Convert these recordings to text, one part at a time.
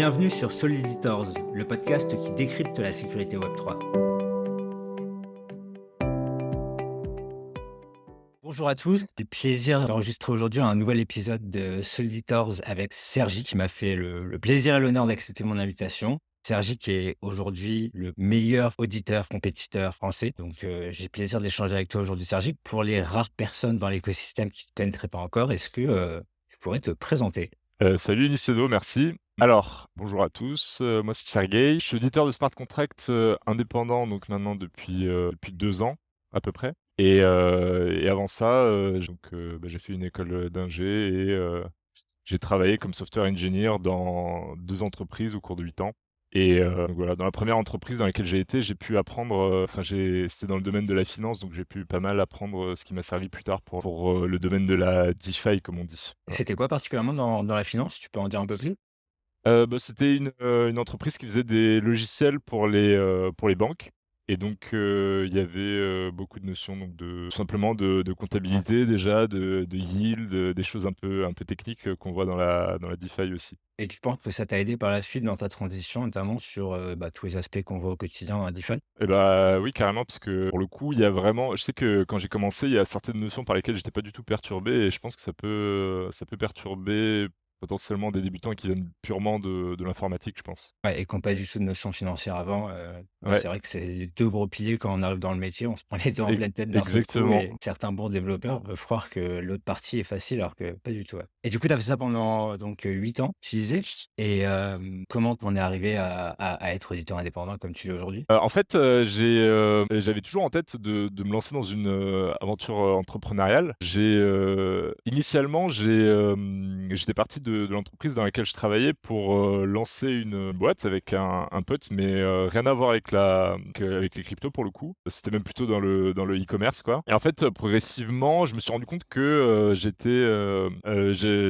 Bienvenue sur Soliditors, le podcast qui décrypte la sécurité Web3. Bonjour à tous, j'ai le plaisir d'enregistrer aujourd'hui un nouvel épisode de Soliditors avec Sergi qui m'a fait le plaisir et l'honneur d'accepter mon invitation. Sergi qui est aujourd'hui le meilleur auditeur compétiteur français. Donc j'ai le plaisir d'échanger avec toi aujourd'hui Sergi. Pour les rares personnes dans l'écosystème qui ne te connaîtraient pas encore, est-ce que tu pourrais te présenter? Salut Nicédo, merci. Alors, bonjour à tous, moi c'est Sergueï, je suis auditeur de smart contracts, indépendant donc maintenant depuis 2 ans à peu près et avant ça, j'ai fait une école d'ingé et j'ai travaillé comme software engineer dans 2 entreprises au cours de 8 ans donc voilà, dans la première entreprise dans laquelle j'ai été, j'ai pu apprendre, c'était dans le domaine de la finance, donc j'ai pu pas mal apprendre, ce qui m'a servi plus tard pour le domaine de la DeFi comme on dit. Voilà. C'était quoi particulièrement dans la finance? Tu peux en dire un peu plus? C'était une entreprise qui faisait des logiciels pour les banques et donc il y avait, beaucoup de notions donc de tout simplement de comptabilité déjà, de yield, des choses un peu techniques, qu'on voit dans la DeFi aussi. Et tu penses que ça t'a aidé par la suite dans ta transition, notamment sur, tous les aspects qu'on voit au quotidien dans la DeFi? Et bah, oui carrément parce que pour le coup, il y a vraiment je sais que quand j'ai commencé, il y a certaines notions par lesquelles j'étais pas du tout perturbé et je pense que ça peut perturber potentiellement des débutants qui viennent purement de l'informatique, je pense. Ouais et qui ont pas du tout de notion financière avant, ouais, Ouais, c'est vrai que c'est les 2 gros piliers quand on arrive dans le métier, on se prend les 2 en e pleine tête d'un seul coup exactement. et certains bons développeurs peuvent croire que l'autre partie est facile alors que pas du tout, ouais. Et du coup, tu as fait ça pendant donc 8 ans, tu disais et comment tu en es arrivé à être auditeur indépendant comme tu l'es aujourd'hui? En fait, j'avais toujours en tête de me lancer dans une, aventure, entrepreneuriale. Initialement, j'étais parti de l'entreprise dans laquelle je travaillais pour, lancer une boîte avec un pote, mais, rien à voir avec les cryptos pour le coup. C'était même plutôt dans le e-commerce, quoi et en fait, progressivement, je me suis rendu compte que,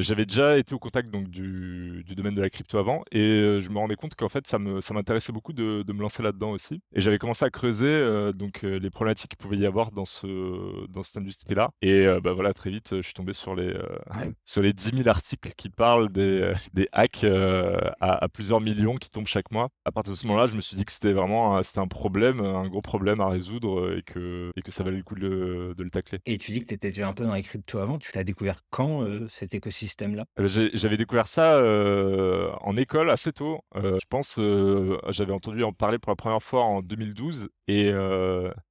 j'avais déjà été au contact donc du domaine de la crypto avant et je me rendais compte qu'en fait ça m'intéressait beaucoup de me lancer là-dedans aussi et j'avais commencé à creuser, les problématiques qu'il pouvait y avoir dans cette industrie-là et bah, voilà très vite, je suis tombé sur Ouais. sur les 10 000 articles qui parlent des hacks, à plusieurs millions qui tombent chaque mois. À partir de ce moment-là, je me suis dit que c'était un problème, un gros problème à résoudre, et que ça valait le coup de le tacler. Et tu dis que tu étais déjà un peu dans les cryptos avant, tu l'as découvert quand, cet écosystème-là? J'avais découvert ça, en école assez tôt. Je pense, j'avais entendu en parler pour la première fois en 2012 et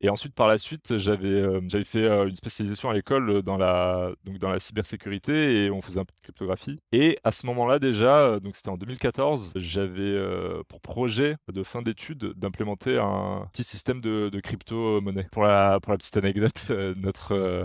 ensuite par la suite, j'avais fait, une spécialisation à l'école, dans la cybersécurité et on faisait un peu de cryptographie et à ce moment-là déjà, donc c'était en 2014, j'avais, pour projet de fin d'études d'implémenter un petit système de crypto-monnaie. Pour la petite anecdote, notre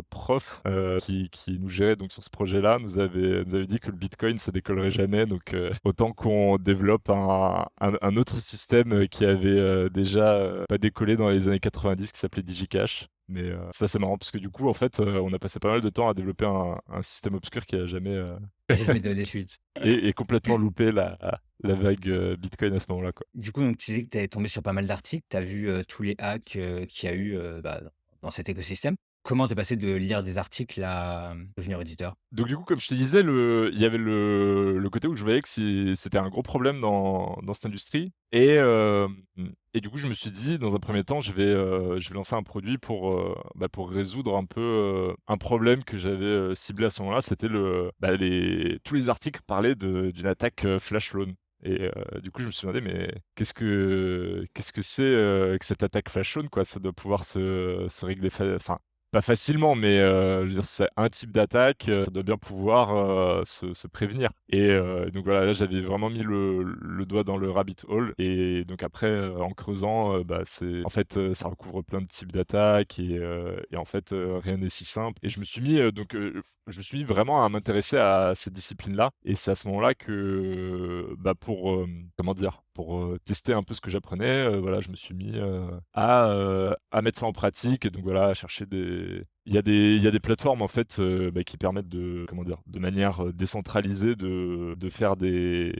prof, qui nous gérait donc sur ce projet-là, nous avait dit que le bitcoin ça décollerait jamais donc autant qu'on développe un autre système, qui avait, déjà, pas décollé dans les années 90 qui s'appelait DigiCash. Mais ça c'est marrant parce que du coup en fait, on a passé pas mal de temps à développer un système obscur qui a jamais, J'ai jamais donné suite. et complètement loupé la vague, bitcoin à ce moment-là, quoi. Du coup, donc tu disais que tu es tombé sur pas mal d'articles, tu as vu, tous les hacks, qu'il y a eu, dans cet écosystème. Comment tu es passé de lire des articles à, devenir auditeur? Donc du coup, comme je te disais, il y avait le côté où je voyais que c'était un gros problème dans cette industrie et du coup, je me suis dit: «Dans un premier temps, je vais lancer un produit pour résoudre un peu, un problème que j'avais, ciblé à ce moment-là». C'était tous les articles parlaient d'une attaque, flash loan et du coup, je me suis demandé: «Mais qu'est-ce que c'est, que cette attaque flash loan, quoi?» Ça doit pouvoir se régler pas facilement, mais je veux dire, c'est un type d'attaque, ça doit bien pouvoir, se prévenir et donc voilà, là, j'avais vraiment mis le doigt dans le rabbit hole et donc après, en creusant, ça recouvre plein de types d'attaques et en fait, rien n'est si simple et je me suis mis vraiment à m'intéresser à cette discipline-là et c'est à ce moment-là que, comment dire? Pour, tester un peu ce que j'apprenais, voilà, je me suis mis, à mettre ça en pratique et donc voilà, à chercher des il y a des plateformes en fait, qui permettent comment dire? De manière, décentralisée de faire des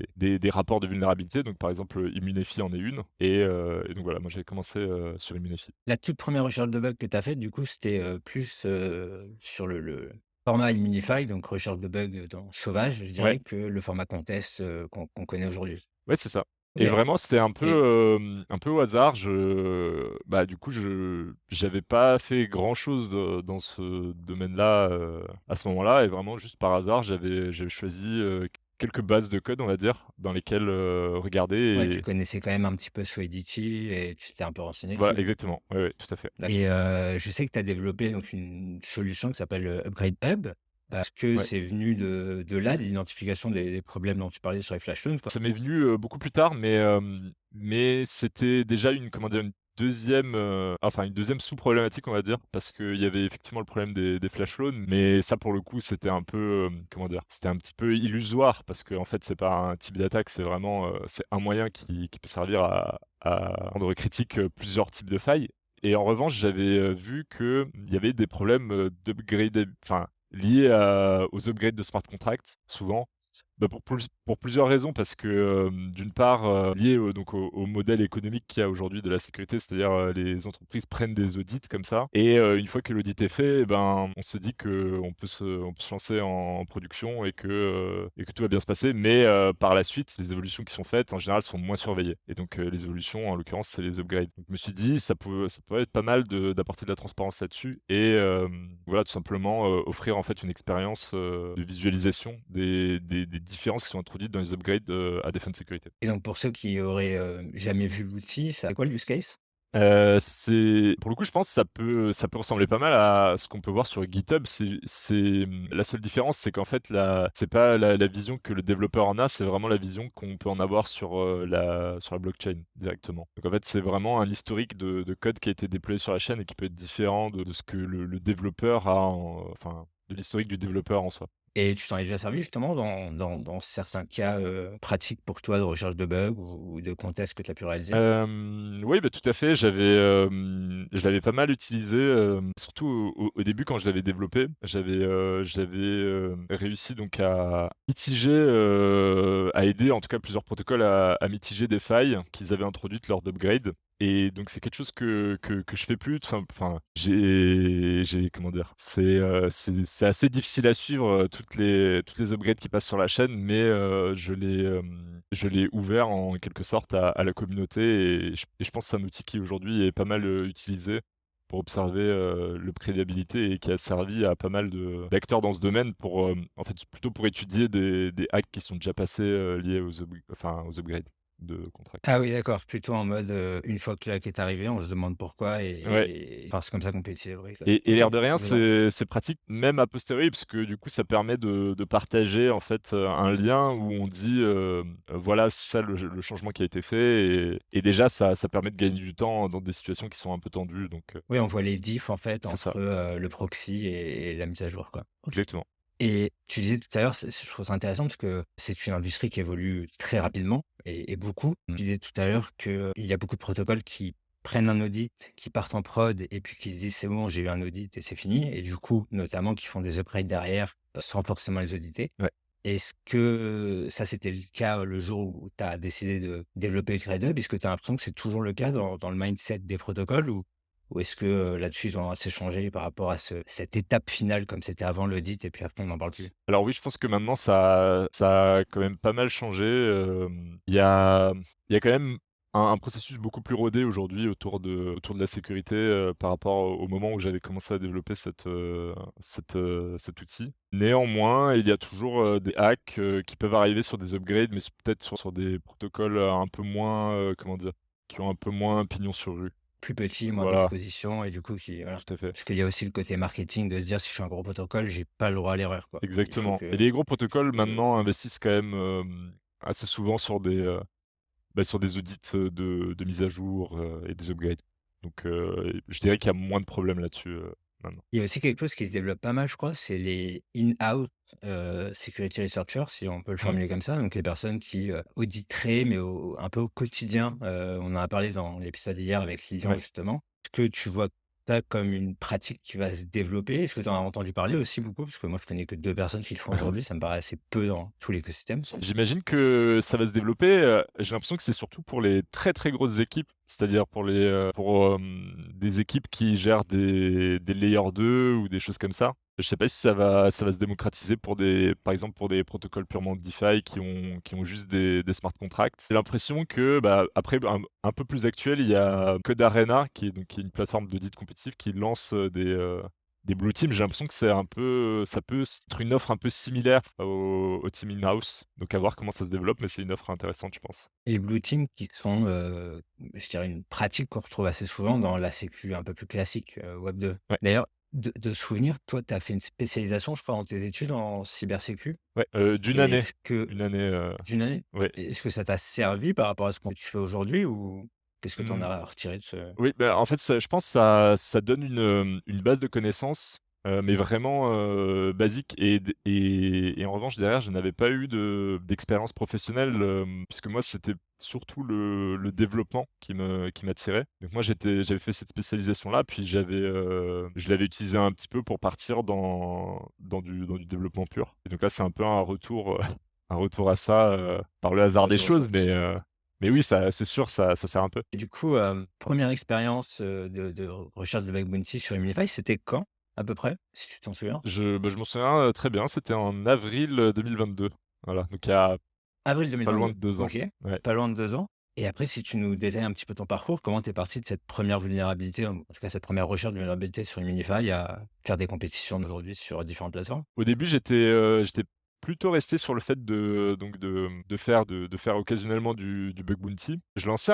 rapports de vulnérabilité. Donc par exemple, Immunefi en est une et donc voilà, moi j'avais commencé, sur Immunefi. La toute première recherche de bug que tu as faite, du coup, c'était, plus, sur le format in minify, donc recherche de bugs, dans sauvage, je Ouais. dirais, que le format contest, qu'on connaît aujourd'hui. Ouais, c'est ça et OK. vraiment c'était Et un peu au hasard. Du coup, j'avais pas fait grand chose, dans ce domaine-là, à ce moment-là et vraiment juste par hasard, j'avais choisi, quelques bases de code, on va dire, dans lesquelles, regarder ouais, tu et connaissais quand même un petit peu Solidity et tu t'es un peu renseigné voilà, dessus? exactement. Ouais, ouais, tout à fait. Et je sais que tu as développé donc une solution qui s'appelle, Upgrade Hub. Est-ce que Ouais. c'est venu de là, de l'identification des problèmes dont tu parlais sur les Flashstones, quoi? Ça m'est venu, beaucoup plus tard, mais c'était déjà une, comment dire? Une deuxième sous-problématique, on va dire, parce qu'il y avait effectivement le problème des flash loans, mais ça, pour le coup, c'était un peu, comment dire? C'était un petit peu illusoire parce qu'en fait, c'est pas un type d'attaque, c'est vraiment, c'est un moyen qui peut servir à rendre critique, plusieurs types de failles et en revanche, j'avais, vu qu'il y avait des problèmes, liés aux upgrades de smart contracts, souvent. Pour plusieurs raisons parce que, d'une part, lié au modèle économique qu'il y a aujourd'hui de la sécurité, c'est-à-dire, les entreprises prennent des audits comme ça et une fois que l'audit est fait et ben, on se dit qu'on peut se lancer en production et que tout va bien se passer. Mais, par la suite, les évolutions qui sont faites, en général, sont moins surveillées et donc, les évolutions, en l'occurrence, c'est les upgrades. Donc je me suis dit: Ça pourrait être pas mal d'apporter de la transparence là-dessus et voilà, tout simplement, offrir en fait une expérience, de visualisation des différences qui sont introduites dans les upgrades, à des fins de sécurité. Et donc pour ceux qui auraient, jamais vu l'outil, c'est quoi le use case? C'est pour le coup, je pense que ça peut ressembler pas mal à ce qu'on peut voir sur GitHub. La seule différence, c'est qu'en fait, c'est pas la vision que le développeur en a, c'est vraiment la vision qu'on peut en avoir sur la blockchain directement. Donc en fait, c'est vraiment un historique de code qui a été déployé sur la chaîne et qui peut être différent de ce que le développeur a de l'historique du développeur en soi. Et tu t'en es déjà servi justement dans certains cas, pratiques pour toi de recherche de bugs ou de contests que tu as pu réaliser? Oui, bah, tout à fait. Je l'avais pas mal utilisé, surtout au début quand je l'avais développé. J'avais réussi donc à mitiger, à aider en tout cas plusieurs protocoles à mitiger des failles qu'ils avaient introduites lors d'upgrades et donc c'est quelque chose que je fais plus, j'ai comment dire? C'est assez difficile à suivre, toutes les upgrades qui passent sur la chaîne, mais je l'ai ouvert en quelque sorte à la communauté et je pense que c'est un outil qui aujourd'hui est pas mal, utilisé pour observer, l'upgradabilité et qui a servi à pas mal de d'acteurs dans ce domaine pour, en fait, plutôt pour étudier des hacks qui sont déjà passés, liés aux upgrades de contracts. Ah oui, d'accord, plutôt en mode, une fois que la hack est arrivé, on se demande pourquoi Ouais. et enfin, c'est comme ça qu'on peut utiliser le brick. Et OK, l'air de rien, je vois. c'est pratique même a posteriori parce que du coup, ça permet de partager en fait, un lien où on dit, voilà ça le changement qui a été fait et déjà ça permet de gagner du temps dans des situations qui sont un peu tendues donc Oui, on voit les diffs en fait c'est ça, entre, le proxy et la mise à jour, quoi. OK. exactement. Et tu disais tout à l'heure, je trouve ça intéressant parce que c'est une industrie qui évolue très rapidement et beaucoup. Tu disais tout à l'heure qu'il y a beaucoup de protocoles qui prennent un audit, qui partent en prod et puis qui se disent: «C'est bon, j'ai eu un audit et c'est fini» et du coup, notamment qui font des upgrades derrière, sans forcément les auditer. Ouais. Est-ce que ça, c'était le cas le jour où tu as décidé de développer Upgrade Hub? Est-ce que tu as l'impression que c'est toujours le cas dans le mindset des protocoles ou est-ce que, là-dessus, ils ont assez changé par rapport à cette étape finale comme c'était avant l'audit et puis après on n'en parle plus? Alors oui, je pense que maintenant ça a quand même pas mal changé, il y a quand même un processus beaucoup plus rodé aujourd'hui autour de la sécurité, par rapport au moment où j'avais commencé à développer cet outil. Néanmoins, il y a toujours, des hacks, qui peuvent arriver sur des upgrades, mais peut-être sur des protocoles, un peu moins, comment dire? Qui ont un peu moins pignon sur rue. Plus petit, moins Voilà, d'exposition et du coup qui voilà. tout à fait. Parce qu'il y a aussi le côté marketing de se dire: «Si je suis un gros protocole, j'ai pas le droit à l'erreur, quoi. Il faut Exactement et que les gros protocoles je» maintenant investissent quand même, assez souvent sur des audits, de mise à jour, et des upgrades. Donc je dirais qu'il y a moins de problèmes là-dessus, maintenant. il y a aussi quelque chose qui se développe pas mal, je crois, c'est les in-house, security researchers, si on peut le Mmh. formuler comme ça. Donc les personnes qui, auditeraient, mais un peu au quotidien. On en a parlé dans l'épisode d'hier avec Lilian, Ouais. justement. Est-ce que tu vois ça comme une pratique qui va se développer? Est-ce que tu en as entendu parler aussi beaucoup? Parce que moi, je connais que 2 personnes qui le font aujourd'hui, ça me paraît assez peu dans tout l'écosystème. J'imagine que ça va se développer, j'ai l'impression que c'est surtout pour les très, très grosses équipes, c'est-à-dire des équipes qui gèrent des layers 2 ou des choses comme ça. Je sais pas si ça va se démocratiser pour des par exemple, pour des protocoles purement DeFi qui ont juste des smart contracts. J'ai l'impression que, bah, après un peu plus actuel, il y a Code Arena qui est une plateforme d'audit compétitif qui lance, des blue teams. J'ai l'impression que c'est un peu ça peut être une offre un peu similaire au team in-house. Donc à voir comment ça se développe, mais c'est une offre intéressante, je pense. Et Blue Team qui sont, je dirais une pratique qu'on retrouve assez souvent dans la sécu un peu plus classique, web 2. Ouais, D'ailleurs, de souvenir, toi, tu as fait une spécialisation, je crois, dans tes études en cybersécu ouais, d'une et année, est-ce que une année, d'une année? ouais. Et est-ce que ça t'a servi par rapport à ce que tu fais aujourd'hui ou qu'est-ce que tu en Mmh. as retiré de ce Oui, bah, en fait, ça je pense ça donne une base de connaissances, mais vraiment, basique et en revanche derrière je n'avais pas eu d'expérience professionnelle, puisque moi c'était surtout le développement qui m'attirait. Donc moi j'avais fait cette spécialisation-là, puis je l'avais utilisé un petit peu pour partir dans du développement pur et donc là c'est un peu un retour, un retour à ça, par le hasard des retour aux choses, sources? mais oui, ça c'est sûr, ça sert un peu. Et du coup, 1re expérience, de recherche de bug bounty sur Imlify, c'était quand, à peu près, si tu t'en souviens? Je m'en souviens, très bien, c'était en avril, 2022. Voilà, donc il y a Avril pas loin de 2022. 2 ans. OK, Ouais. pas loin de 2 ans et après si tu nous détailles un petit peu ton parcours, comment tu es parti de cette première vulnérabilité, en tout cas cette première recherche de vulnérabilité sur Imlify à faire des compétitions aujourd'hui sur différentes plateformes? Au début, j'étais plutôt resté sur le fait de faire occasionnellement du bug bounty. Je lançais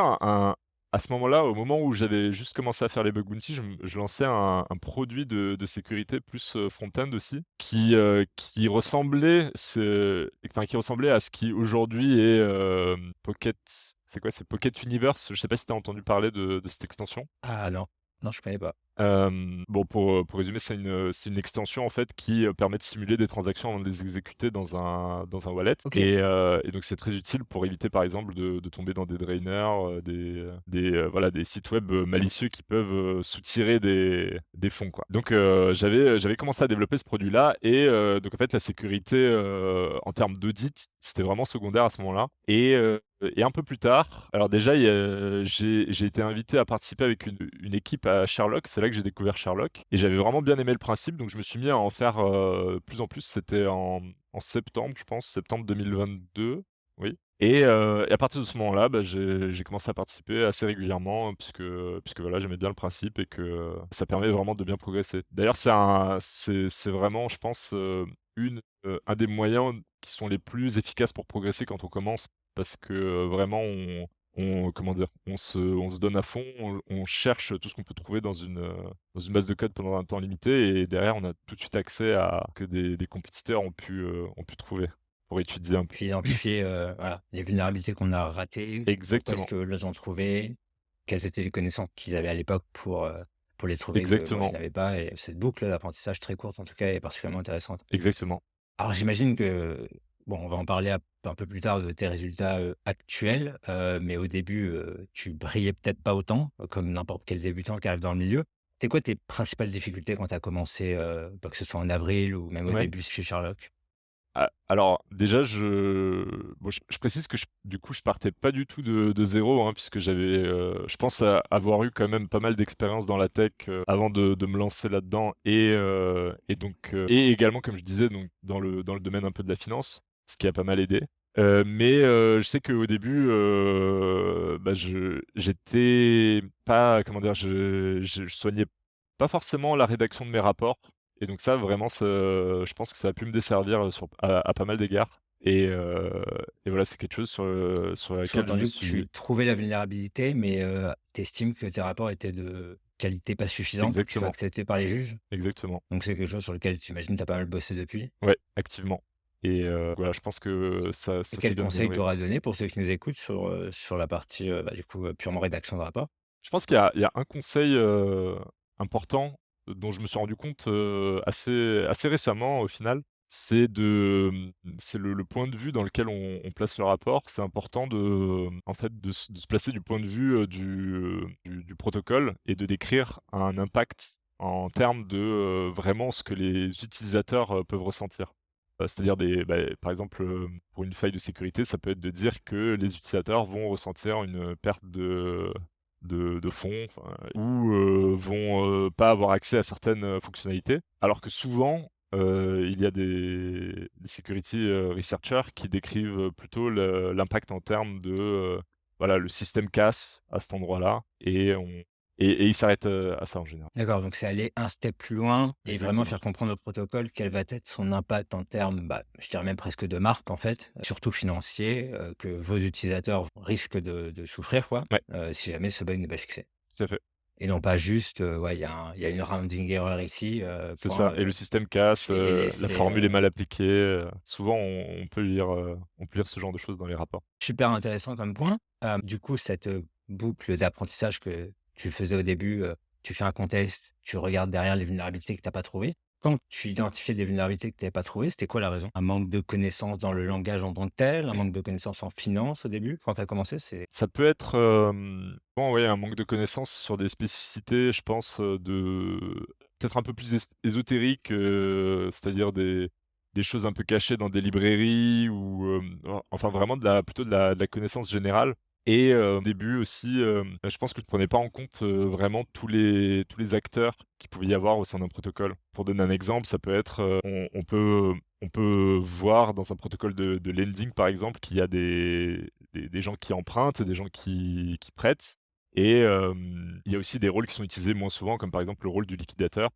à ce moment-là, au moment où j'avais juste commencé à faire les bug bounty, je lançais un produit de sécurité plus, front-end aussi, qui ressemblait à ce qui aujourd'hui est, Pocket c'est quoi? C'est Pocket Universe, je sais pas si tu as entendu parler de cette extension? Ah non, non je connais pas. Bon, pour résumer, c'est une extension en fait qui, permet de simuler des transactions avant de les exécuter dans un wallet OK. et donc c'est très utile pour éviter par exemple de tomber dans des drainers, voilà, des sites web, malicieux qui peuvent, soutirer des fonds, quoi. Donc j'avais commencé à développer ce produit-là et donc en fait la sécurité, en termes d'audit, c'était vraiment secondaire à ce moment-là et un peu plus tard, alors déjà j'ai été invité à participer avec une équipe à Sherlock, c'est là que j'ai découvert Sherlock et j'avais vraiment bien aimé le principe, donc je me suis mis à en faire, plus en plus. C'était en septembre, je pense, septembre 2022, oui et à partir de ce moment-là, bah, j'ai commencé à participer assez régulièrement, puisque voilà, j'aimais bien le principe et que, ça permet vraiment de bien progresser. D'ailleurs, c'est vraiment, je pense, un des moyens qui sont les plus efficaces pour progresser quand on commence parce que, vraiment comment dire? On se donne à fond, on cherche tout ce qu'on peut trouver dans une base de code pendant un temps limité et derrière on a tout de suite accès à que des compétiteurs ont pu trouver pour étudier un peu. Puis identifier, voilà, les vulnérabilités qu'on a ratées, pourquoi est-ce Exactement, qu'eux les ont trouvées, quelles étaient les connaissances qu'ils avaient à l'époque pour les trouver que moi je exactement, n'avais pas et cette boucle d'apprentissage très courte en tout cas est particulièrement intéressante. exactement. Alors j'imagine que, bon, on va en parler un peu plus tard de tes résultats, actuels, mais au début, tu brillais peut-être pas autant, comme n'importe quel débutant qui arrive dans le milieu. C'est quoi tes principales difficultés quand tu as commencé, bah, que ce soit en avril ou même au Ouais. début chez Sherlock? Alors déjà je précise que du coup je partais pas du tout de 0, hein, puisque je pense avoir eu quand même pas mal d'expérience dans la tech, avant de me lancer là-dedans et donc et également comme je disais donc dans le domaine un peu de la finance, ce qui a pas mal aidé. Mais je sais qu'au début, bah, j'étais pas comment dire? Je soignais pas forcément la rédaction de mes rapports et donc ça vraiment je pense que ça a pu me desservir, à pas mal d'égards et voilà, c'est quelque chose sur laquelle je me Sous-entendu que tu suis trouvais la vulnérabilité, mais tu estimes que tes rapports étaient de qualité pas suffisante pour qu'ils soient exactement, acceptés par les juges? exactement. Donc c'est quelque chose sur lequel tu imagines tu as pas mal bossé depuis? Ouais, activement et voilà, je pense que ça Et ça s'est quels bien conseils tu amélioré. aurais donné pour ceux qui nous écoutent sur la partie, bah, du coup, purement rédaction de rapport? Je pense qu'il y a un conseil, important, dont je me suis rendu compte, assez récemment au final. C'est le point de vue dans lequel on place le rapport. C'est important en fait, de se placer du point de vue, du protocole et de décrire un impact en termes de, vraiment ce que les utilisateurs, peuvent ressentir. C'est-à-dire par exemple, pour une faille de sécurité, ça peut être de dire que les utilisateurs vont ressentir une perte de fonds, enfin, ou vont, pas avoir accès à certaines, fonctionnalités. Alors que souvent, il y a des security, researchers qui décrivent, plutôt l'impact en termes de, voilà, le système casse à cet endroit-là et ils s'arrêtent, à ça en général. D'accord, donc c'est aller un step plus loin et vraiment Exactement. faire comprendre au protocole quel va être son impact en termes, bah, je dirais même presque de marque en fait, surtout financier, que vos utilisateurs risquent de souffrir quoi, Ouais, si jamais ce bug n'est pas fixé. tout à fait. Et non pas juste, ouais, il y a une rounding error ici, C'est point, ça et le système casse, et la laisser, formule est mal appliquée, souvent on peut lire ce genre de choses dans les rapports. super intéressant comme point. Du coup, cette, boucle d'apprentissage que tu faisais au début, tu fais un contest, tu regardes derrière les vulnérabilités que tu as pas trouvées. Quand tu identifiais des vulnérabilités que tu avais pas trouvées, c'était quoi la raison? Un manque de connaissances dans le langage en tant que tel? Un manque de connaissances en finance au début? Quand tu as commencé, c'est Ça peut être, bon, ouais, un manque de connaissances sur des spécificités, je pense, de peut-être un peu plus ésotériques, c'est-à-dire des choses un peu cachées dans des librairies ou, enfin vraiment plutôt de la connaissance générale et au début aussi, je pense que je prenais pas en compte, vraiment tous les acteurs qu'il pouvait y avoir au sein d'un protocole. Pour donner un exemple, ça peut être, on peut voir dans un protocole de lending, par exemple, qu'il y a des gens qui empruntent, des gens qui prêtent et il y a aussi des rôles qui sont utilisés moins souvent, comme par exemple le rôle du liquidateur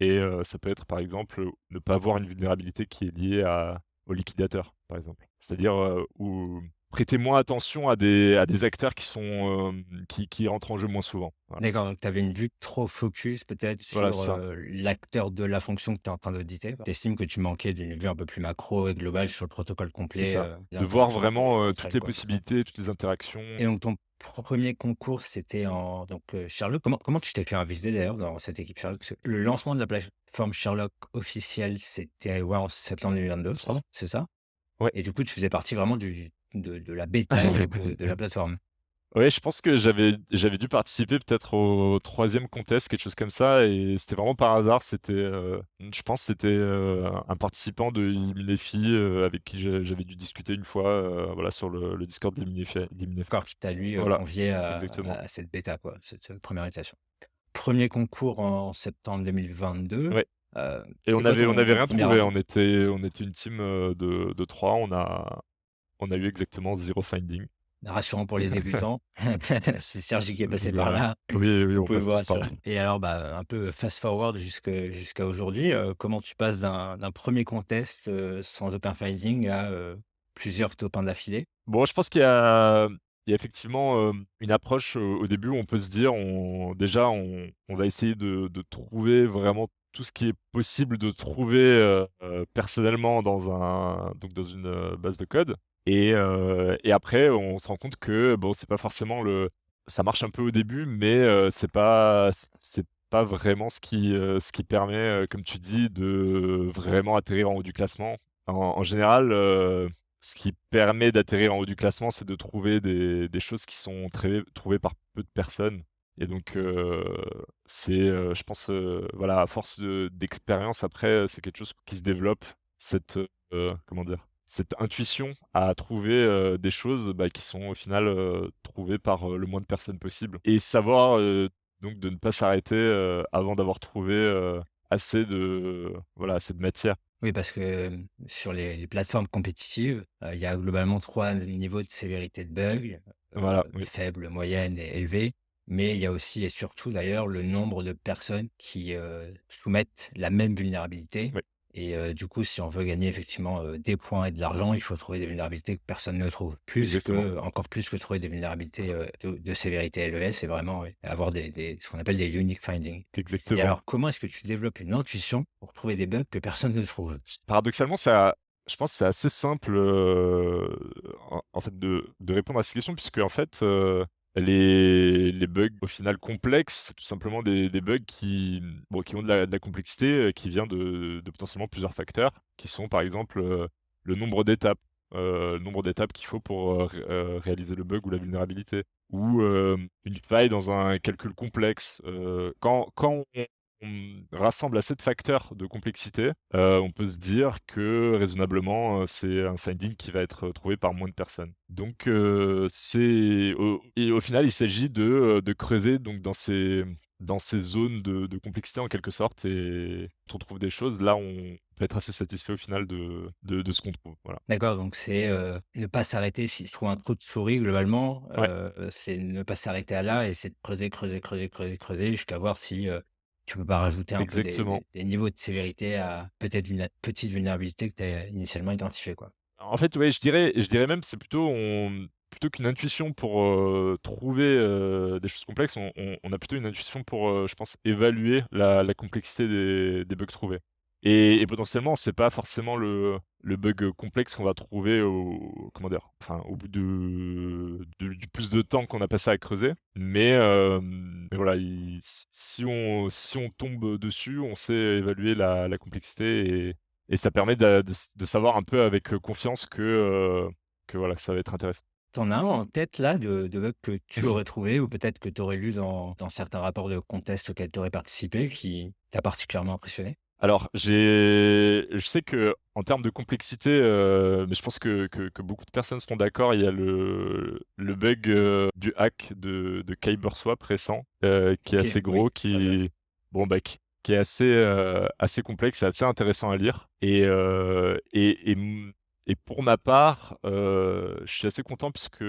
et ça peut être, par exemple, ne pas avoir une vulnérabilité qui est liée au liquidateur, par exemple. C'est-à-dire, ou prêter moins attention à des acteurs qui sont, qui rentrent en jeu moins souvent. Voilà. d'accord, donc tu avais une vue trop focus peut-être Voilà, sur, c'est ça. l'acteur de la fonction que tu es en train d'auditer. Tu estimes que tu manquais d'une vue un peu plus macro et globale sur le protocole C'est complet, ça. les De voir interactions vraiment, entre toutes elles, les quoi. possibilités, toutes les interactions. Et donc ton premier concours, c'était en donc, Sherlock. Comment tu t'es fait inviter d'ailleurs dans cette équipe Sherlock? Parce que le lancement de la plateforme Sherlock officielle, c'était, ouais, en septembre 2022, c'est ça? Ouais. Et du coup, tu faisais partie vraiment de la bêta de la plateforme? Ouais, je pense que j'avais dû participer peut-être au troisième contest, quelque chose comme ça et c'était vraiment par hasard. C'était, je pense c'était, un participant de Immunefi, avec qui j'avais dû discuter une fois, voilà sur le Discord d'Immunefi. D'accord, qui t'a lui, Voilà, convié exactement. à cette bêta quoi, cette première invitation. Premier concours en septembre 2022, Ouais et c'est quoi on ton avait ton rien 1er trouvé. rapport? On était une team, de 3. On a eu exactement 0 finding. Rassurant pour les débutants. C'est Sergi qui est passé par Voilà. là. Oui, oui, Vous on pouvez passe vous tous par rassurer. là. Et alors, bah, un peu fast forward jusqu'à aujourd'hui, comment tu passes d'un 1er contest, sans aucun finding à, plusieurs top 1 d'affilée? Bon, je pense il y a effectivement, une approche au début où on peut se dire on va essayer de trouver vraiment tout ce qui est possible de trouver, personnellement dans une, base de code et après on se rend compte que bon, c'est pas forcément le ça marche un peu au début mais c'est pas vraiment ce qui permet, comme tu dis, de vraiment atterrir en haut du classement. En général, ce qui permet d'atterrir en haut du classement, c'est de trouver des choses qui sont trouvées par peu de personnes et donc c'est, je pense, voilà, à force d'expérience après, c'est quelque chose qui se développe, cette, comment dire? Cette intuition à trouver, des choses, bah, qui sont au final, trouvées par, le moins de personnes possible et savoir, donc de ne pas s'arrêter, avant d'avoir trouvé, assez de voilà, assez de matière. Oui, parce que, sur les plateformes compétitives, il y a globalement 3 niveaux de sévérité de bug, Voilà, oui, faible, moyenne et élevée. Mais il y a aussi et surtout d'ailleurs le nombre de personnes qui, soumettent la même vulnérabilité oui, et du coup, si on veut gagner effectivement, des points et de l'argent, il faut trouver des vulnérabilités que personne ne trouve. exactement, Encore plus que trouver des vulnérabilités, de sévérité élevée, c'est vraiment, oui, avoir des ce qu'on appelle des unique findings. Et exactement. alors, comment est-ce que tu développes une intuition pour trouver des bugs que personne ne trouve? Paradoxalement, ça je pense que c'est assez simple, en fait de répondre à cette question puisque en fait, les bugs au final complexes, c'est tout simplement des bugs qui, bon, qui ont de la complexité, qui vient de potentiellement plusieurs facteurs, qui sont par exemple, le nombre d'étapes qu'il faut pour, réaliser le bug ou la vulnérabilité ou, une faille dans un calcul complexe, quand on rassemble assez de facteurs de complexité, on peut se dire que raisonnablement, c'est un finding qui va être trouvé par moins de personnes. Donc au final, il s'agit de creuser donc dans ces zones de complexité en quelque sorte et quand on trouve des choses, là, on peut être assez satisfait au final de ce qu'on trouve, voilà. D'accord, donc c'est, ne pas s'arrêter si je trouve un trou de souris globalement, Ouais, c'est ne pas s'arrêter à là et c'est de creuser, creuser, creuser, creuser, creuser jusqu'à voir si, tu peux pas rajouter un peu des exactement. des niveaux de sévérité à peut-être une petite vulnérabilité que tu as initialement identifiée, quoi. En fait, ouais, je dirais même, c'est plutôt qu'une intuition pour, trouver, des choses complexes, on a plutôt une intuition pour, je pense, évaluer la complexité des bugs trouvés et potentiellement, c'est pas forcément le bug, complexe qu'on va trouver au comment dire? Enfin, au bout du plus de temps qu'on a passé à creuser, mais voilà, si on tombe dessus, on sait évaluer la complexité et ça permet de savoir un peu avec, confiance que voilà, ça va être intéressant. T'en as un en tête là de bugs que tu aurais trouvé ou peut-être que tu aurais lu dans certains rapports de contest auxquels tu aurais participé qui t'a particulièrement impressionné? Alors, je sais que en termes de complexité, mais je pense que beaucoup de personnes seront d'accord, il y a le bug, du hack de Kyberswap récent, qui est OK, assez oui, gros, fameux. bon, bah, qui est assez complexe et assez intéressant à lire et pour ma part, je suis assez content puisque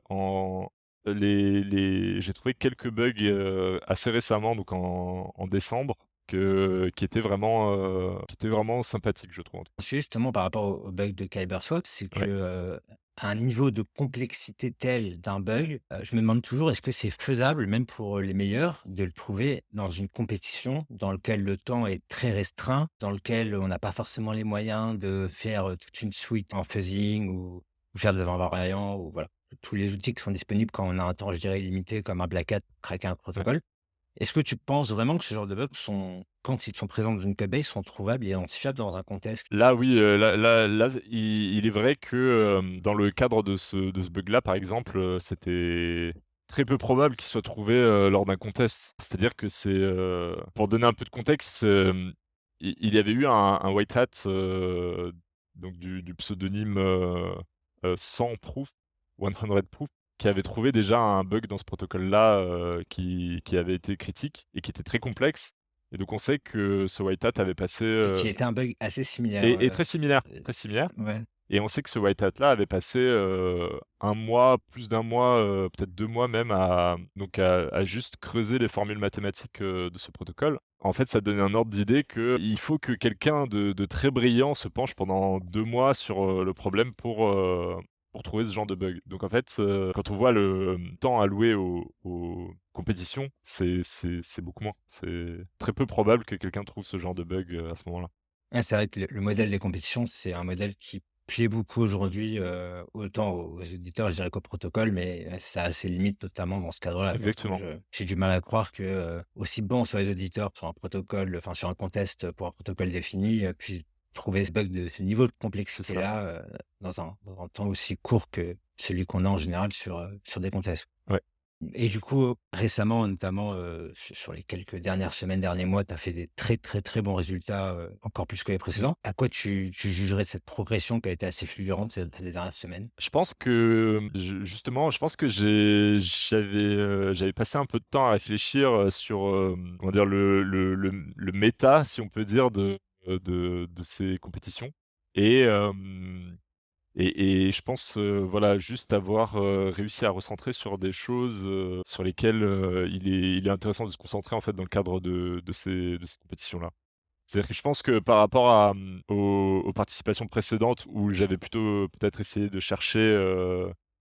en j'ai trouvé quelques bugs, assez récemment, donc en décembre qui était vraiment sympathique, je trouve, en tout cas. Ensuite, justement, par rapport au bug de Kyberswap, c'est que, Ouais, un niveau de complexité tel d'un bug, je me demande toujours est-ce que c'est faisable, même pour les meilleurs, de le trouver dans une compétition dans lequel le temps est très restreint, dans lequel on n'a pas forcément les moyens de faire, toute une suite en fuzzing ou faire des invariants ou voilà, tous les outils qui sont disponibles quand on a un temps, je dirais, limité comme un Black Hat pour craquer un ouais. protocole. Est-ce que tu penses vraiment que ce genre de bugs sont quand ils sont présents dans une code base, sont trouvables et identifiables dans un contexte? Là, oui, là, il est vrai que, dans le cadre de ce bug-là, par exemple, c'était très peu probable qu'il soit trouvé, lors d'un contest. C'est-à-dire que pour donner un peu de contexte, il y avait eu un white hat, donc du pseudonyme, 100 Proof, 100 Proof, qui avait trouvé déjà un bug dans ce protocole-là, qui avait été critique et qui était très complexe et donc on sait que ce white hat avait passé, Et qui était un bug assez similaire, et très similaire ouais. et on sait que ce white hat là avait passé, 1 mois, plus d'un mois, peut-être 2 mois même à juste creuser les formules mathématiques, de ce protocole. En fait, ça donnait un ordre d'idée qu'il faut que quelqu'un de très brillant se penche pendant 2 mois sur, le problème pour trouver ce genre de bug. Donc en fait, quand on voit le, temps alloué aux compétitions, c'est beaucoup moins. C'est très peu probable que quelqu'un trouve ce genre de bug, à ce moment-là. Ouais, c'est vrai que le modèle des compétitions, c'est un modèle qui plaît beaucoup aujourd'hui, autant aux éditeurs, je dirais qu'aux protocoles, mais ça a ses limites, notamment dans ce cadre-là, quoi. Moi, Exactement. j'ai du mal à croire que, aussi bon soient les auditeurs sur un protocole, enfin, sur un contest, pour un protocole défini, puissent trouver ce bug de ce niveau de C'est ça. complexité-là, dans un temps aussi court que celui qu'on a en général sur des contests. Ouais. Et du coup, récemment, notamment, sur les quelques dernières semaines, derniers mois, tu as fait des très, très, très bons résultats, encore plus que les Mmh. précédents. À quoi tu jugerais de cette progression qui a été assez fulgurante ces dernières semaines? Je pense que, justement, je pense que j'avais passé un peu de temps à réfléchir, sur, comment dire? Le méta, si on peut dire, de ces compétitions et hem et je pense, voilà, juste avoir, réussi à recentrer sur des choses, sur lesquelles, il est intéressant de se concentrer, en fait, dans le cadre de ces compétitions-là. C'est-à-dire que je pense que par rapport aux participations précédentes où j'avais plutôt peut-être essayé de chercher,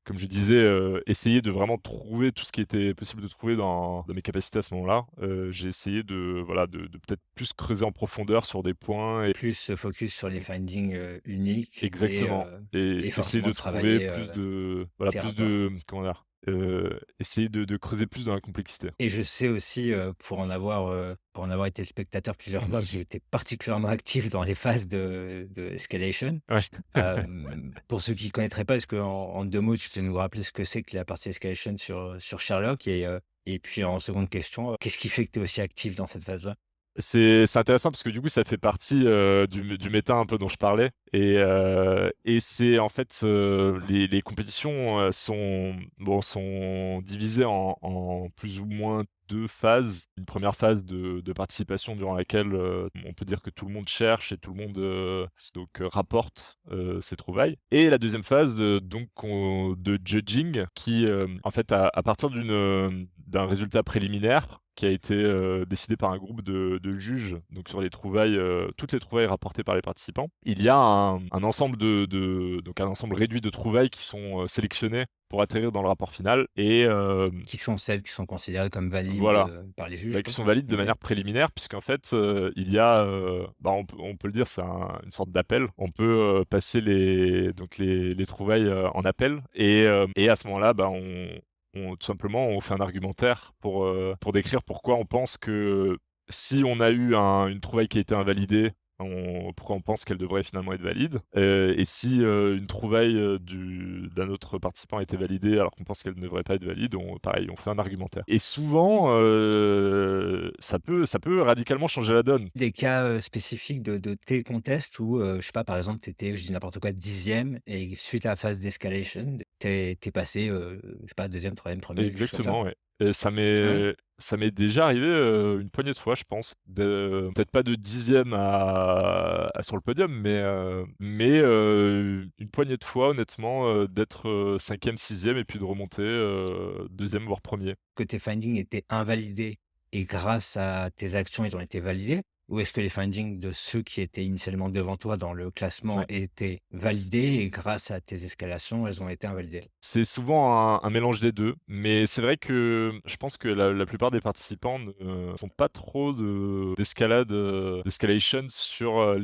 comme je disais, essayer de vraiment trouver tout ce qui était possible de trouver dans mes capacités à ce moment-là, j'ai essayé de voilà, de peut-être plus creuser en profondeur sur des points et Plus se focus sur les findings, uniques exactement et et essayer forcément de trouver travailler, plus de voilà, tes plus de rapports. comment dire? Essayer de creuser plus dans la complexité. Et je sais aussi, pour en avoir été spectateur plusieurs fois, que j'ai été particulièrement actif dans les phases de escalation. Ouais. Pour ceux qui ne connaîtraient pas, est-ce qu'en en 2 mots, tu sais nous rappeler ce que c'est que la partie escalation sur Sherlock et puis en seconde question, qu'est-ce qui fait que tu es aussi actif dans cette phase-là? C'est intéressant parce que du coup, ça fait partie, du méta un peu dont je parlais et c'est en fait, les compétitions, sont divisées en plus ou moins 2 phases. Une première phase de participation durant laquelle, on peut dire que tout le monde cherche et tout le monde, rapporte, ses trouvailles et la deuxième phase, donc de judging qui, en fait, à partir d'un résultat préliminaire qui a été, décidé par un groupe de juges, donc sur les trouvailles, toutes les trouvailles rapportées par les participants. Il y a un ensemble donc un ensemble réduit de trouvailles qui sont, sélectionnées pour atterrir dans le rapport final et Qui sont celles qui sont considérées comme valides, voilà, par les juges, bah, qui quoi? sont valides de OK. manière préliminaire puisqu'en fait, il y a, on peut le dire, c'est une sorte d'appel. On peut, passer les trouvailles, en appel et à ce moment-là, bah, on tout simplement, on fait un argumentaire pour décrire pourquoi on pense que si on a eu une trouvaille qui a été invalidée, pourquoi on pense qu'elle devrait finalement être valide, et si, une trouvaille, d'un autre participant a été validée alors qu'on pense qu'elle ne devrait pas être valide, pareil, on fait un argumentaire et souvent, ça peut radicalement changer la donne. Des cas, spécifiques de tes contests où, je sais pas, par exemple, tu étais, je dis n'importe quoi, 10e et suite à la phase d'escalation, tu es passé, je sais pas, 2e, 3e, 1er, quelque chose comme ça? Exactement, ouais et ça Ah ouais? m'est ça m'est déjà arrivé, une poignée de fois, je pense, peut-être pas de 10e à sur le podium, mais une poignée de fois honnêtement, d'être, 5e, 6e et puis de remonter, 2e voire 1er. Que tes findings étaient invalidés et grâce à tes actions, ils ont été validés? Ou est-ce que les findings de ceux qui étaient initialement devant toi dans le classement Ouais. étaient validés et grâce à tes escalations, elles ont été invalidées? C'est souvent un mélange des 2, mais c'est vrai que je pense que la plupart des participants ne font pas trop d'escalation sur,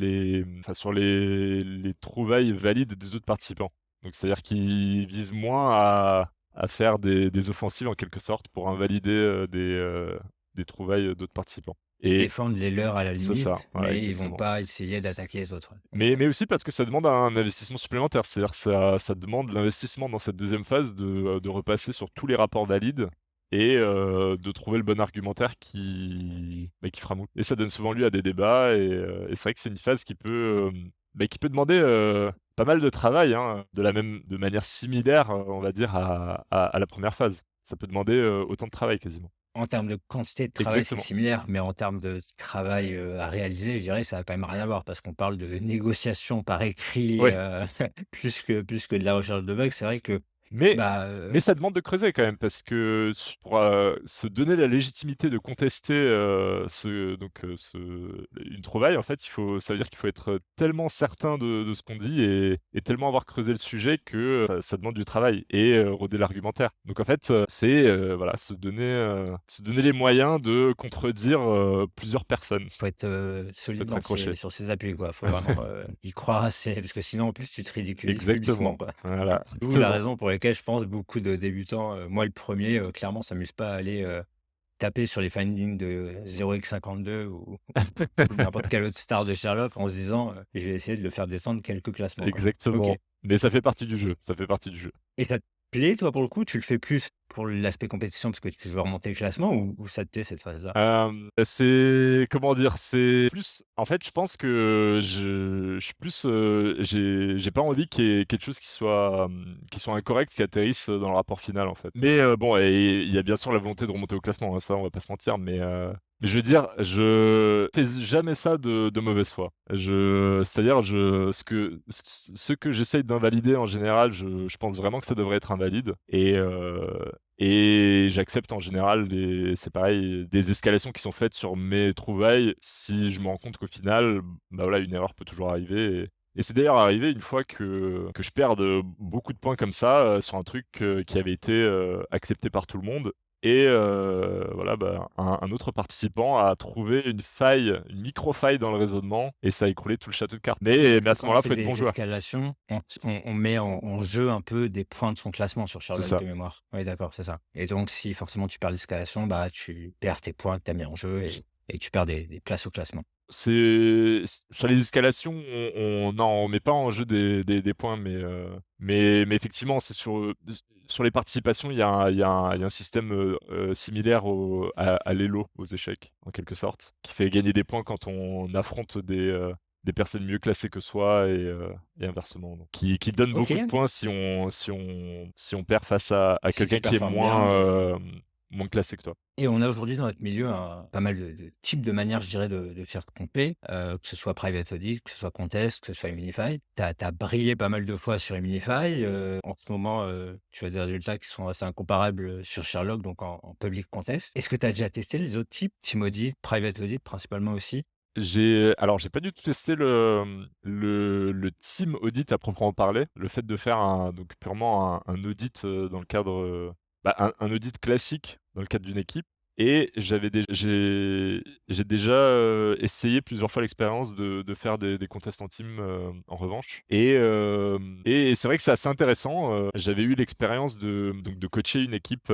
sur les trouvailles valides des autres participants. Donc c'est-à-dire qu'ils visent moins à faire des offensives en quelque sorte pour invalider, des trouvailles, d'autres participants Ils et défendent les leurs à la c'est ça, limite, voilà mais ils vont exactement. pas essayer d'attaquer les autres. OK. Mais aussi parce que ça demande un investissement supplémentaire. C'est-à-dire ça demande l'investissement dans cette deuxième phase de repasser sur tous les rapports valides et de trouver le bon argumentaire qui fera mou et ça donne souvent lieu à des débats et c'est vrai que c'est une phase qui peut demander, pas mal de travail, hein, de manière similaire, on va dire à la première phase. Ça peut demander, autant de travail quasiment. En termes de quantité de travail, c'est Exactement. similaire, mais en termes de travail, à réaliser, je dirais, ça a quand même rien à voir parce qu'on parle de négociation par écrit, Ouais. plus que de la recherche de bugs. C'est vrai que, Mais bah, ça demande de creuser quand même parce que pour, se donner la légitimité de contester, une trouvaille, en fait, ça veut dire qu'il faut être tellement certain de ce qu'on dit et tellement avoir creusé le sujet que, ça demande du travail et rôder l'argumentaire. Donc en fait, c'est, voilà, se donner les moyens de contredire, plusieurs personnes. faut être, Faut solide être accroché. sur ses appuis, quoi. Faut vraiment, y croire assez parce que sinon, en plus, tu te ridiculises publiquement, Exactement, quoi. voilà, D'où la exactement. raison pour laquelle je pense beaucoup de débutants, moi le premier er clairement s'amusent pas à aller, taper sur les findings de 0x52 ou n'importe quelle autre star de Sherlock en se disant, «Je vais essayer de le faire descendre quelques classements», quoi. OK. Exactement, mais ça fait partie du jeu, ça fait partie du jeu. Et ça te plaît, toi, pour le coup? Tu le fais plus pour l'aspect compétition parce que tu veux remonter le classement ou ça te plaît cette phase-là? C'est comment dire? C'est plus en fait, je pense que je suis plus, j'ai pas envie qu'il y ait quelque chose qui soit incorrect, qui atterrisse, dans le rapport final, en fait. Mais, bon et il y a bien sûr la volonté de remonter au classement, hein, ça, on va pas se mentir, mais je veux dire, je fais jamais ça de mauvaise foi. C'est-à-dire, ce que j'essaye d'invalider en général, je pense vraiment que ça devrait être invalide et j'accepte en général c'est pareil, des escalations qui sont faites sur mes trouvailles si je me rends compte qu'au final, bah, voilà, une erreur peut toujours arriver et c'est d'ailleurs arrivé une fois que je perde, beaucoup de points comme ça, sur un truc, qui avait été, accepté par tout le monde et voilà, bah, un autre participant a trouvé une faille, une micro faille dans le raisonnement et ça a écroulé tout le château de cartes. Mais à ce Quand on moment-là, fait faut être bon des joueur. escalations, on met en jeu un peu des points de son classement sur C'est Sherlock ça. de mémoire. Oui, d'accord, c'est ça. Et donc si forcément tu perds l'escalation, bah, tu perds tes points que tu as mis en jeu et tu perds des places au classement. Sur les escalations, on non, on met pas en jeu des points, mais effectivement, c'est sur les participations, il y a un système, similaire à l'Elo, aux échecs, en quelque sorte, qui fait gagner des points quand on affronte des personnes mieux classées que soi et inversement, donc qui donne beaucoup de OK. points si on perd face à Si quelqu'un tu qui est performes bien moins classé que toi. et on a aujourd'hui dans notre milieu pas mal de types de manières, je dirais, de faire tromper, que ce soit Private Audit, que ce soit Contest, que ce soit Immunify. Tu as brillé pas mal de fois sur Immunify, en ce moment, tu as des résultats qui sont assez incomparables, sur Sherlock, donc en Public Contest. Est-ce que tu as déjà testé les autres types? Team Audit, Private Audit principalement aussi? J'ai pas du tout testé le team audit à proprement parler. Le fait de faire donc purement un audit, dans le cadre, un audit classique dans le cadre d'une équipe et j'ai déjà, essayé plusieurs fois l'expérience de faire des contests en team, en revanche et c'est vrai que c'est assez intéressant, j'avais eu l'expérience de coacher une équipe,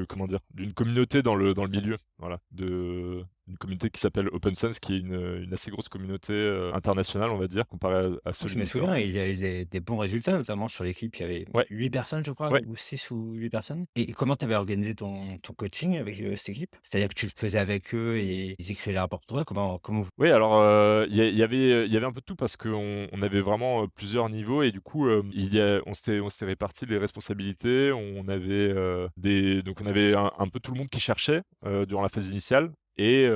comment dire? D'une communauté dans le milieu, voilà, une communauté qui s'appelle Open Sense, qui est une assez grosse communauté, internationale, on va dire, comparée à Je me Solidity. souviens, il y a eu des bons résultats, notamment sur l'équipe, il y avait Ouais, 8 personnes, je crois, ouais. ou 6 ou 8 personnes. Et comment tu avais organisé ton coaching avec, cette équipe? C'est-à-dire que tu le faisais avec eux et ils écrivaient les rapports pour toi? Comment vous Oui, alors, il y avait un peu de tout parce qu'on avait vraiment, plusieurs niveaux et du coup, on s'était répartis les responsabilités. On avait, donc on avait un peu tout le monde qui cherchait, durant la phase initiale et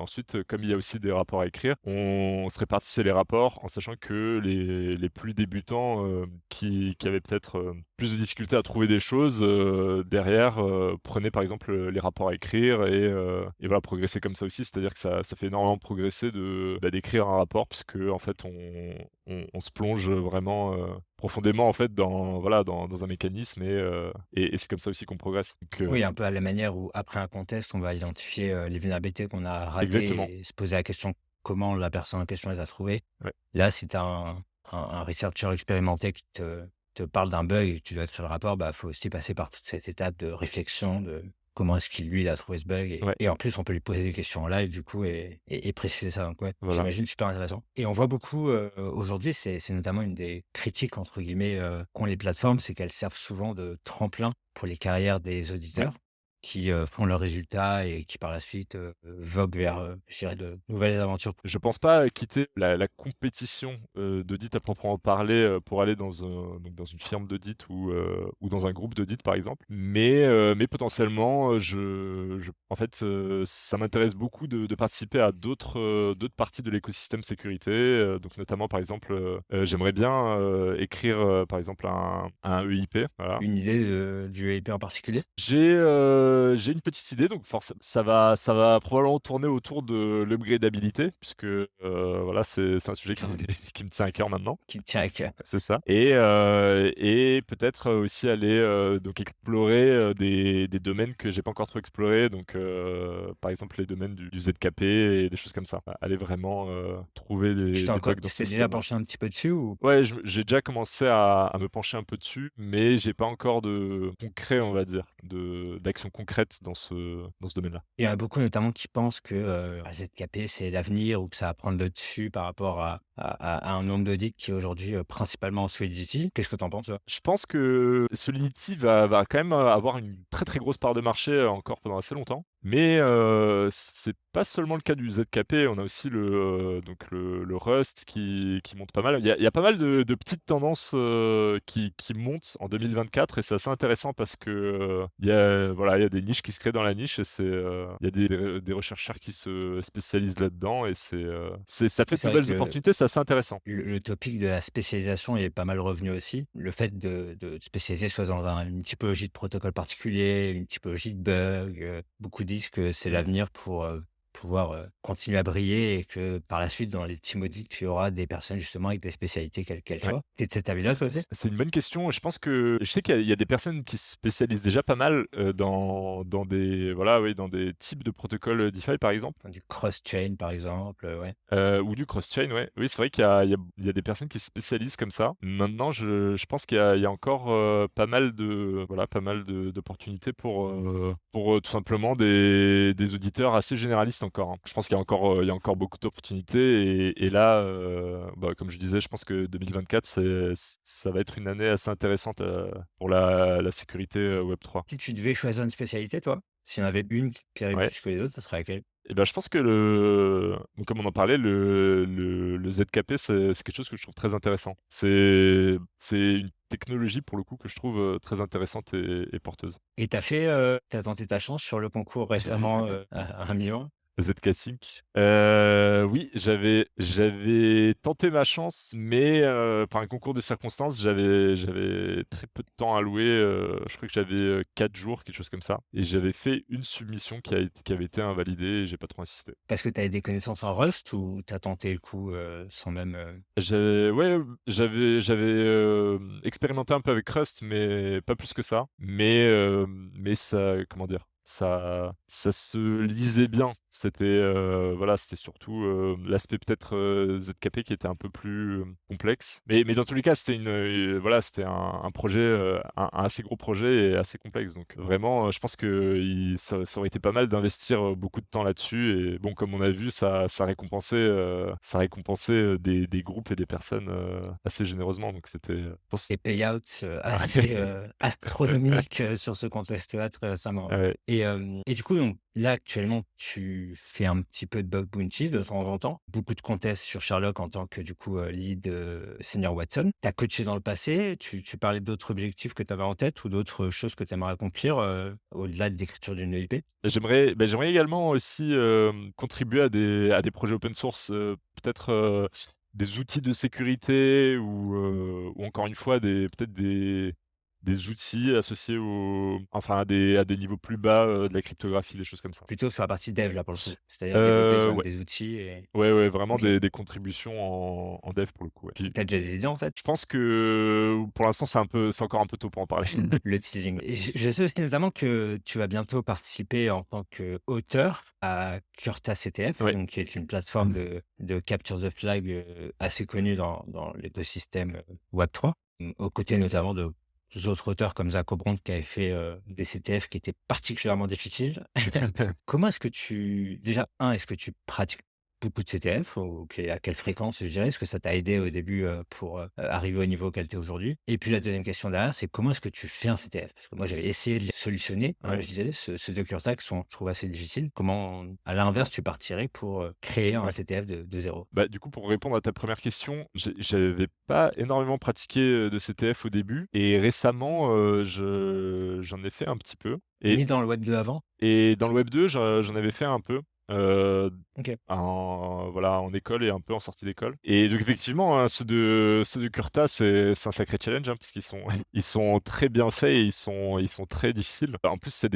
ensuite, comme il y a aussi des rapports à écrire, on se répartissait les rapports en sachant que les plus débutants, qui avaient peut-être, plus de difficultés à trouver des choses, derrière, prenaient par exemple, les rapports à écrire et voilà, progresser comme ça aussi. C'est-à-dire que ça fait énormément progresser d'écrire un rapport puisque en fait on se plonge vraiment, profondément en fait voilà, dans un mécanisme et c'est comme ça aussi qu'on progresse. Donc oui, un peu à la manière où après un contest, on va identifier, les vulnérabilités qu'on a exactement, ratées et se poser la question comment la personne en question les a trouvées. ouais. Là, si tu as un researcher expérimenté qui te parle d'un bug et que tu dois faire le rapport, bah, faut aussi passer par toute cette étape de réflexion de comment est-ce qu'il, lui, il a trouvé ce bug Ouais, et en plus, on peut lui poser des questions en live du coup et préciser ça donc ouais, voilà. j'imagine super intéressant et on voit beaucoup, aujourd'hui, c'est notamment une des «critiques» entre guillemets, qu'ont les plateformes, c'est qu'elles servent souvent de tremplin pour les carrières des Ouais. auditeurs qui, font leurs résultats et qui par la suite, voguent vers, je dirais de nouvelles aventures. Je pense pas quitter la compétition, d'audit à proprement parler, pour aller dans une firme d'audit ou dans un groupe d'audit, par exemple. Mais potentiellement, en fait, ça m'intéresse beaucoup de participer à d'autres parties de l'écosystème sécurité, donc notamment, par exemple, j'aimerais bien, écrire, par exemple, un EIP, voilà. Une idée, du IP en particulier? J'ai une petite idée, donc forcément ça va probablement tourner autour de l'upgradabilité puisque, voilà, c'est un sujet qui qui me tient à cœur maintenant. Qui te tient à cœur. C'est ça et peut-être, aussi aller, donc explorer, des domaines que j'ai pas encore trop explorés donc par exemple les domaines du ZKP et des choses comme ça. Aller vraiment, trouver des bugs dans Tu ces t'es déjà systèmes-là. penché un petit peu dessus ou Ouais, j'ai déjà commencé à me pencher un peu dessus, mais j'ai pas encore de concret, on va dire, d'action concrète dans ce domaine-là. il y en a beaucoup notamment qui pensent que, la ZKP c'est l'avenir ou que ça va prendre le dessus par rapport à un nombre d'audits qui est aujourd'hui, principalement en Solidity. Qu'est-ce que tu en penses toi? Je pense que Solidity va quand même, avoir une très, très grosse part de marché, encore pendant assez longtemps. Mais, c'est pas seulement le cas du ZKP, on a aussi donc le Rust qui monte pas mal. Il y a pas mal de petites tendances, qui montent en 2024 et c'est assez intéressant parce que, voilà, il y a des niches qui se créent dans la niche et il y a des rechercheurs qui se spécialisent là-dedans et ça Oui, fait de c'est vrai nouvelles que opportunités, c'est assez intéressant. le topic de la spécialisation est pas mal revenu aussi. Le fait de te spécialiser soit dans une typologie de protocole particulier, une typologie de bug, beaucoup disent que c'est Mmh. l'avenir pour, pouvoir, continuer à briller et que par la suite dans les team audits, tu auras des personnes justement avec des spécialités quelles qu'elles Ouais. soient. Tu es de cet avis-là toi aussi? C'est une bonne question. Je pense que je sais qu'il y a des personnes qui se spécialisent déjà pas mal, dans des voilà, oui, dans des types de protocoles, DeFi, par exemple, Du cross-chain par exemple, ouais. ou du cross-chain, ouais. Oui, c'est vrai qu'il y a des personnes qui se spécialisent comme ça. Maintenant, je pense qu'il y a encore, pas mal de voilà, pas mal d'opportunités pour tout simplement des auditeurs assez généralistes encore, hein. Je pense qu'il y a encore beaucoup d'opportunités et là, bah, comme je disais, je pense que 2024, ça va être une année assez intéressante, pour la sécurité, Web3. Si tu devais choisir une spécialité, toi, s'il y en avait une qui te plairait Ouais. plus que les autres, ça serait laquelle? Et ben, je pense que comme on en parlait, le ZKP, c'est quelque chose que je trouve très intéressant. C'est une technologie pour le coup que je trouve, très intéressante et porteuse. Et tu tenté ta chance sur le concours récemment, à 1 000 000? ZK Sync. Oui, j'avais tenté ma chance, mais par un concours de circonstances, j'avais très peu de temps à louer, je crois que j'avais, 4 jours, quelque chose comme ça et j'avais fait une submission qui avait été invalidée et j'ai pas trop insisté. Parce que tu avais des connaissances en Rust ou tu as tenté le coup, sans même, Ouais, expérimenté un peu avec Rust, mais pas plus que ça. Mais ça, comment dire? Ça se lisait bien. C'était, voilà, c'était surtout, l'aspect peut-être, ZKP qui était un peu plus, complexe. Mais dans tous les cas, c'était voilà, c'était un projet, un assez gros projet et assez complexe. Donc vraiment, je pense que ça aurait été pas mal d'investir, beaucoup de temps là-dessus et bon, comme on a vu, ça récompensait, des groupes et des personnes, assez généreusement. Donc c'était, je pense des payouts, assez, astronomiques, sur ce contexte-là très récemment, ouais. ouais. Et du coup, donc là, actuellement, tu fais un petit peu de bug bounty de temps en temps. Beaucoup de contests sur Sherlock en tant que, du coup, lead, senior Watson. Tu as coaché dans le passé, tu parlais d'autres objectifs que tu avais en tête ou d'autres choses que tu aimerais accomplir, au-delà de l'écriture d'une EIP? J'aimerais également aussi, contribuer à des projets open source, peut-être, des outils de sécurité ou encore une fois peut-être des outils associés à des niveaux plus bas, de la cryptographie, des choses comme ça. Plutôt sur la partie dev, là, pour le coup? C'est-à-dire développer toi-même Ouais, des outils et ouais, vraiment OK. des contributions en dev pour le coup, ouais. Puis Tu as déjà des idées en tête? je pense que pour l'instant c'est encore un peu tôt pour en parler. Le teasing. Et je sais aussi notamment que tu vas bientôt participer en tant qu'auteur à Curta CTF, Ouais. donc qui est une plateforme de capture the flag, assez connue dans l'écosystème, Web3, aux côtés notamment d'autres auteurs comme Zach Obrondt qui avait fait, des CTF qui étaient particulièrement difficiles. Comment est-ce que déjà, est-ce que tu pratiques beaucoup de CTF ou à quelle fréquence, je dirais? Est-ce que ça t'a aidé au début, pour, arriver au niveau auquel tu es aujourd'hui? Et puis la deuxième question derrière, c'est comment est-ce que tu fais un CTF? Parce que moi, j'avais essayé de les solutionner, Ouais. je disais ces 2 cure-tacs sont, je trouve, assez difficiles. Comment, à l'inverse, tu partirais pour, créer un Ouais. CTF de 0? Bah, du coup, pour répondre à ta première question, j'avais pas énormément pratiqué, de CTF au début et récemment, j'en ai fait un petit peu Ni dans le Web 2 avant? et dans le web 2, j'en avais fait un peu, heu, OK. en école et un peu en sortie d'école et donc effectivement, hein, ceux de Curta, c'est un sacré challenge, hein, parce qu'ils sont ils sont très bien faits et ils sont très difficiles. En plus, ceux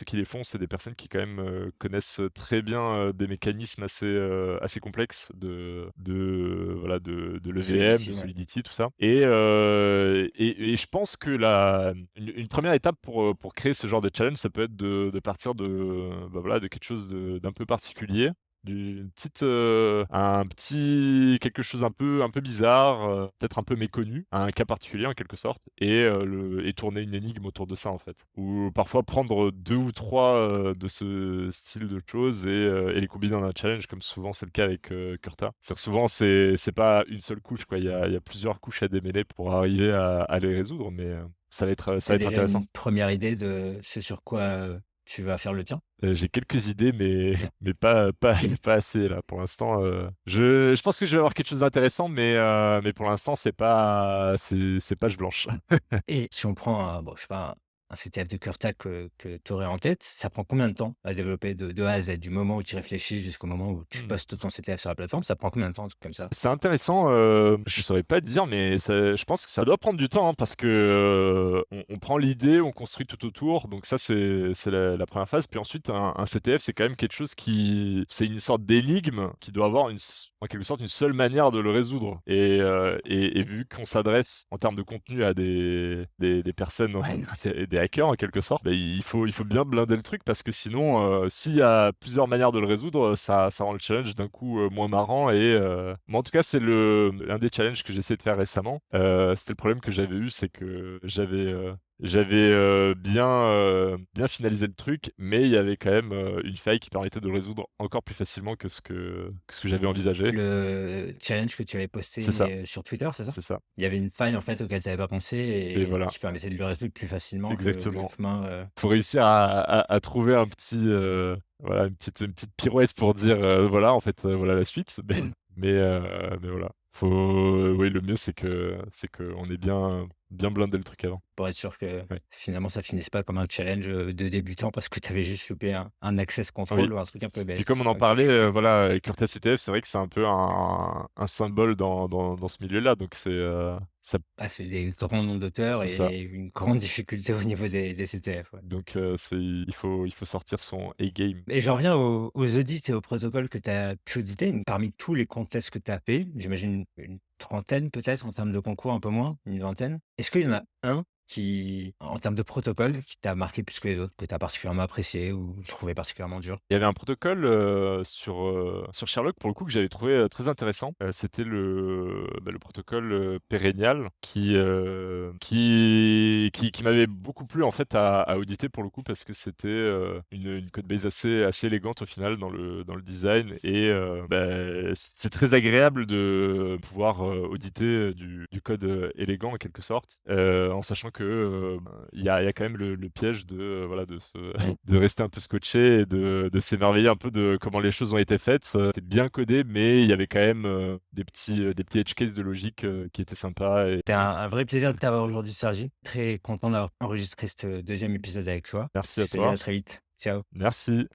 qui les font, c'est des personnes qui quand même, connaissent très bien, des mécanismes assez complexes voilà, de l'EVM, de Solidity, ouais. Solidity, tout ça et je pense que une 1re étape pour créer ce genre de challenge, ça peut être de partir bah, voilà, de quelque chose d'un peu particulier, un petit quelque chose un peu bizarre, peut-être un peu méconnu, un cas particulier en quelque sorte et tourner une énigme autour de ça, en fait. Ou parfois prendre 2 ou 3 de ce style de choses et les combiner dans un challenge comme souvent c'est le cas avec, Curta. C'est-à-dire souvent c'est pas une seule couche, quoi, il y a plusieurs couches à démêler pour arriver à les résoudre mais ça Tu va as être déjà intéressant. une première idée de ce sur quoi, tu vas faire le tien? J'ai quelques idées, mais pas pas assez là. Pour l'instant, je pense que je vais avoir quelque chose d'intéressant, mais pour l'instant, c'est page blanche. Et si on prend bon, je sais pas, un CTF de CureTag que tu aurais en tête, ça prend combien de temps à développer de A à Z? Du moment où tu y réfléchis jusqu'au moment où tu Mmh. postes ton CTF sur la plateforme, ça prend combien de temps, un truc comme ça? C'est intéressant, je saurais pas te dire, mais je pense que ça doit prendre du temps, hein, parce que, on prend l'idée, on construit tout autour, donc ça c'est la 1re phase. Puis ensuite un CTF, c'est quand même quelque chose c'est une sorte d'énigme qui doit avoir en quelque sorte une seule manière de le résoudre et vu qu'on s'adresse en termes de contenu à des personnes, ouais, des hackers en quelque sorte, bah, il faut bien blinder le truc parce que sinon, s'il y a plusieurs manières de le résoudre, ça rend le challenge d'un coup, moins marrant mais en tout cas, c'est l'un des challenges que j'ai essayé de faire récemment. C'était le problème que j'avais eu, c'est que J'avais, bien finalisé le truc, mais il y avait quand même, une faille qui permettait de le résoudre encore plus facilement que ce que j'avais envisagé. Le challenge que tu avais C'est ça, posté, sur Twitter, c'est ça? c'est ça Il y avait une faille, en fait, auquel tu avais pas pensé et et voilà, qui permettait de le résoudre plus facilement que le exactement. chemin, Faut réussir à trouver un petit, voilà, une petite pirouette pour dire, voilà, en fait, voilà la suite, mais voilà. Oui, le mieux, c'est qu'on ait bien blindé le truc avant. pour être sûr que Ouais. finalement ça finisse pas comme un challenge, de débutant parce que tu avais juste loupé un access Oui. control ou un truc un peu Puis comme bête. on en OK. parlait, voilà, avec CurtasiTF, c'est vrai que c'est un peu un symbole dans ce milieu-là, donc ça Ah, c'est des grands noms d'auteurs c'est ça. et une grande difficulté au niveau des CTF, ouais. Donc il faut sortir son A-game. Et j'en reviens aux audits et aux protocoles que tu as pu auditer. Parmi tous les contests que tu as fait, j'imagine une trentaine peut-être en termes de concours, un peu moins, une vingtaine. Est-ce qu'il y en a un qui, en termes de protocole, qui t'a marqué plus que les autres, que tu as particulièrement apprécié ou trouvé particulièrement dur? Il y avait un protocole, sur Sherlock pour le coup que j'avais trouvé, très intéressant. C'était le protocole, pérennial qui m'avait beaucoup plu en fait à auditer pour le coup parce que c'était, une code base assez élégante au final dans le design et c'est très agréable de pouvoir, auditer, du code, élégant en quelque sorte, en sachant que, il y a quand même le piège de, voilà de rester un peu scotché et de s'émerveiller un peu de comment les choses ont été faites. C'était bien codé, mais il y avait quand même, des petits edge cases de logique, qui étaient sympas et C'était un vrai plaisir de t'avoir aujourd'hui, Sergi. Très content d'avoir enregistré ce deuxième épisode avec toi. merci Je à te dis toi. à très vite. Ciao. Merci.